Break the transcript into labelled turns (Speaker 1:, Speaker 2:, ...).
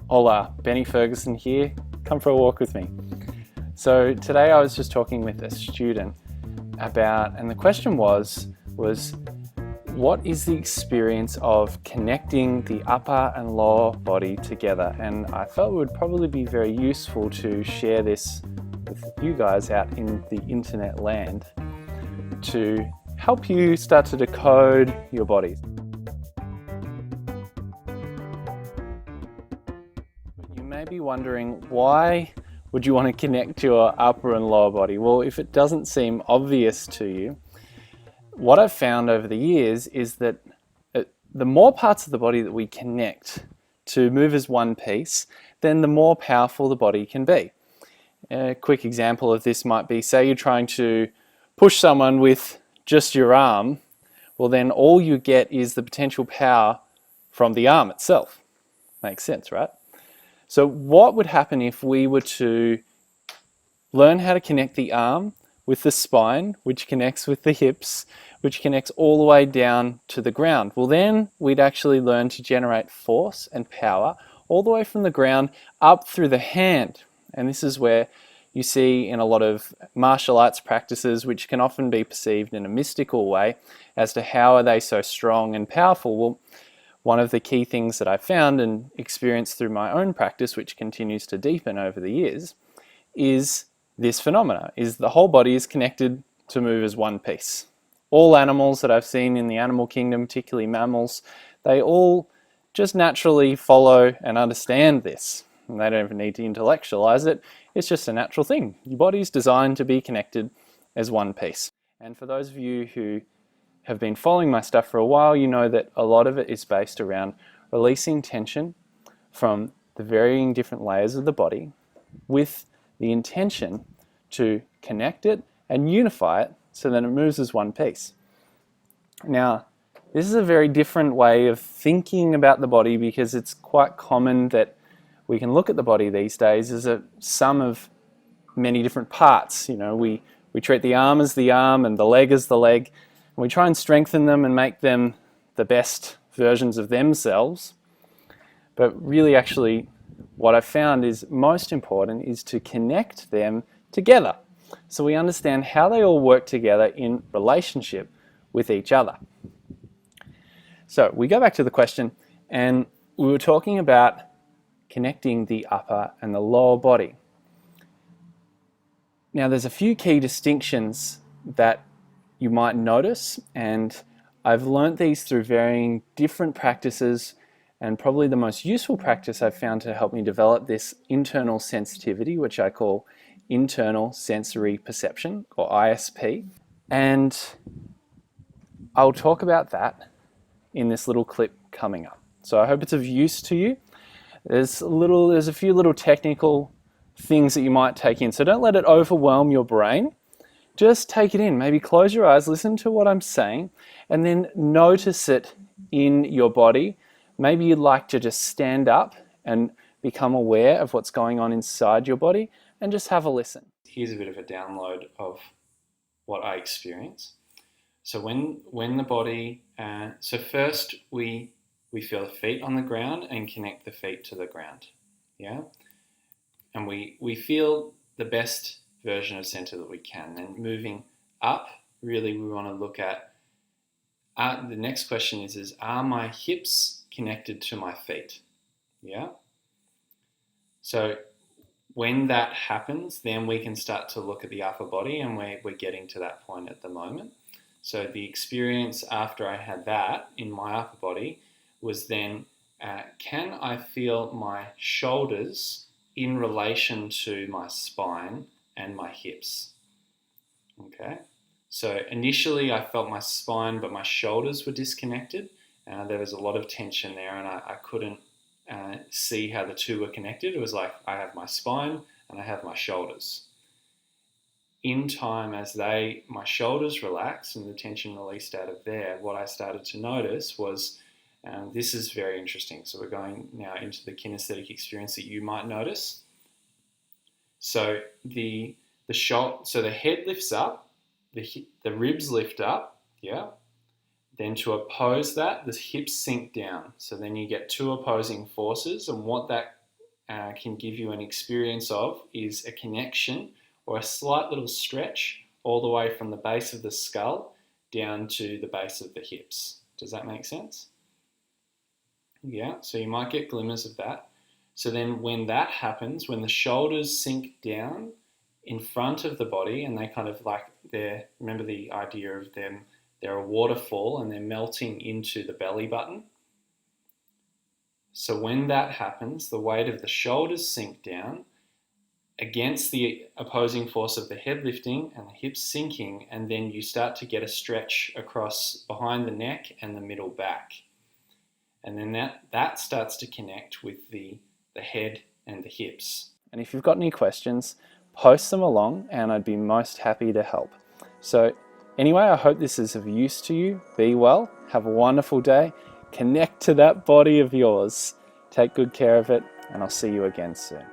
Speaker 1: Hola, Benny Fergusson here. Come for a walk with me. So today I was just talking with a student about, and the question was what is the experience of connecting the upper and lower body together? And I felt it would probably be very useful to share this with you guys out in the internet land to help you start to decode your bodies. You may be wondering, why would you want to connect your upper and lower body? Well, if it doesn't seem obvious to you, what I've found over the years is that the more parts of the body that we connect to move as one piece, then the more powerful the body can be. A quick example of this might be, say you're trying to push someone with just your arm, well then all you get is the potential power from the arm itself. Makes sense, right? So what would happen if we were to learn how to connect the arm with the spine, which connects with the hips, which connects all the way down to the ground? Well, then we'd actually learn to generate force and power all the way from the ground up through the hand. And this is where you see in a lot of martial arts practices, which can often be perceived in a mystical way as to how are they so strong and powerful. Well, one of the key things that I found and experienced through my own practice, which continues to deepen over the years, is this phenomena, is the whole body is connected to move as one piece. All animals that I've seen in the animal kingdom, particularly mammals, they all just naturally follow and understand this. And they don't even need to intellectualize it. It's just a natural thing. Your body's designed to be connected as one piece. And for those of you who have been following my stuff for a while, you know that a lot of it is based around releasing tension from the varying different layers of the body with the intention to connect it and unify it so that it moves as one piece. Now, this is a very different way of thinking about the body, because it's quite common that we can look at the body these days as a sum of many different parts. You know, we treat the arm as the arm and the leg as the leg, and we try and strengthen them and make them the best versions of themselves. But really, actually, what I've found is most important is to connect them together, so we understand how they all work together in relationship with each other. So we go back to the question, and we were talking about connecting the upper and the lower body. Now, there's a few key distinctions that you might notice, and I've learnt these through varying different practices, and probably the most useful practice I've found to help me develop this internal sensitivity, which I call internal sensory perception, or ISP. And I'll talk about that in this little clip coming up. So I hope it's of use to you. There's a few little technical things that you might take in, so don't let it overwhelm your brain. Just take it in. Maybe close your eyes, listen to what I'm saying, and then notice it in your body. Maybe you'd like to just stand up and become aware of what's going on inside your body and just have a listen. Here's a bit of a download of what I experience. So when the body, so first we feel the feet on the ground and connect the feet to the ground, yeah? And we feel the best version of center that we can. Then moving up, really we want to look at, the next question is are my hips connected to my feet? Yeah? So when that happens, then we can start to look at the upper body, and we're getting to that point at the moment. So the experience after I had that in my upper body was then, can I feel my shoulders in relation to my spine and my hips? Okay, so initially I felt my spine, but my shoulders were disconnected. There was a lot of tension there, and I couldn't see how the two were connected. It was like I have my spine and I have my shoulders. In time, as my shoulders relaxed and the tension released out of there, what I started to notice was, this is very interesting. So we're going now into the kinesthetic experience that you might notice. So the head lifts up, the ribs lift up, yeah. Then to oppose that, the hips sink down. So then you get two opposing forces, and what that can give you an experience of is a connection or a slight little stretch all the way from the base of the skull down to the base of the hips. Does that make sense? Yeah, so you might get glimmers of that. So then when that happens, when the shoulders sink down in front of the body and they kind of like remember the idea of them, they're a waterfall and they're melting into the belly button. So when that happens, the weight of the shoulders sink down against the opposing force of the head lifting and the hips sinking, and then you start to get a stretch across behind the neck and the middle back. And then that starts to connect with the head and the hips. And if you've got any questions, post them along and I'd be most happy to help. So anyway, I hope this is of use to you. Be well, have a wonderful day, connect to that body of yours, take good care of it, and I'll see you again soon.